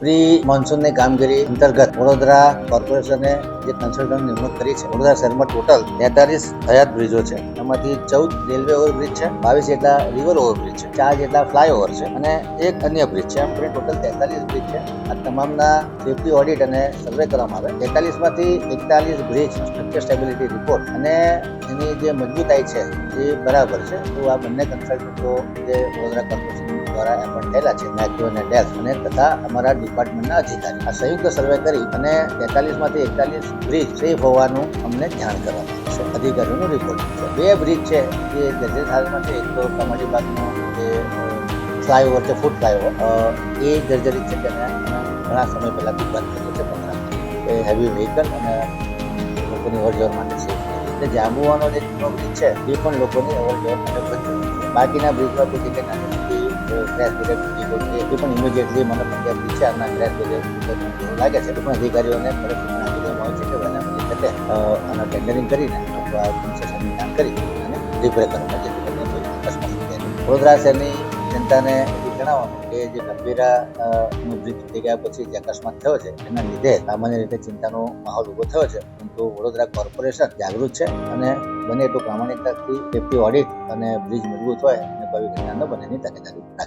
Pre મોન્સૂનની કામગીરી અંતર્ગત વડોદરા કોર્પોરેશને જે કન્સલ્ટન્ટ નિમણૂક કરી છે. વડોદરા શહેરમાં ટોટલ 43 હયાત બ્રિજો છે. એમાંથી 14 રેલવે ઓવરબ્રિજ છે, 22 જેટલા રિવર ઓવરબ્રિજ છે, 4 જેટલા ફ્લાયઓવર છે અને એક અન્ય બ્રિજ છે. એમ કરીને ટોટલ 43 બ્રિજ છે. આ તમામના સેફટી ઓડિટ અને સર્વે કરવામાં આવે. 43 માંથી 41 બ્રિજ સ્ટ્રક્ચર સ્ટેબિલિટી રિપોર્ટ અને એની જે મજબૂતાઈ છે એ બરાબર છે. તો આ બંને કન્સલ્ટન્ટો જે વડોદરા કોર્પોરેશન દ્વારા એપોઇન્ટ થયેલા છે, મેક્રો અને ડેલ્સ અને તથા અમારા ડિપાર્ટમેન્ટના અધિકારી આ સંયુક્ત સર્વે કરી અને 43 માંથી 41 બ્રિજ સેફ હોવાનું અમને જાણ કરવામાં આવે છે. અધિકારીઓનો રિપોર્ટ છે. 2 બ્રિજ છે જે જર્જરિત હાલમાં છે. એક તો કમાટી બાગનો જે ફ્લાયઓવર છે, ફૂટ ફ્લાયઓવર, એ જર્જરિત છે. તેને ઘણા સમય પહેલાથી બંધ કર્યો છે. 15 એ હેવી વ્હીકલ અને લોકોની અવરજવર માટે છે. એટલે જાંબુવાનો જે જૂનો બ્રિજ છે એ પણ લોકોની અવરજવર માટે બંધ કર્યો છે. બાકીના બ્રિજમાં કોઈ જગ્યાએ નાની ક્રેશ બેરિયર એ પણ ઇમિડિયેટલી મને પંજાબ બ્રિજ છે આના ક્રેશ બેરિયર લાગે છે. પણ અધિકારીઓને ફરજ સૂચના આપી દેવામાં આવી છે કે બનાવવાની વખતે આના ટેન્ડરિંગ કરીને અથવા કન્સેશનની કામ કરી અને રિપેર કરવામાં, જેથી કરીને કોઈ અકસ્માત થાય. વડોદરા શહેરની જનતાને જણાવવાનું કે જે ગંભીરા નો બ્રિજ તૂટી ગયા પછી જે અકસ્માત થયો છે એના લીધે સામાન્ય રીતે ચિંતાનો માહોલ ઉભો થયો છે. પરંતુ વડોદરા કોર્પોરેશન જાગૃત છે અને બને એટલું પ્રામાણિકતાથી સેફટી ઓડિટ અને બ્રિજ મજબૂત હોય અને કોઈ ઘટના ન બને એની તકેદારી રાખે.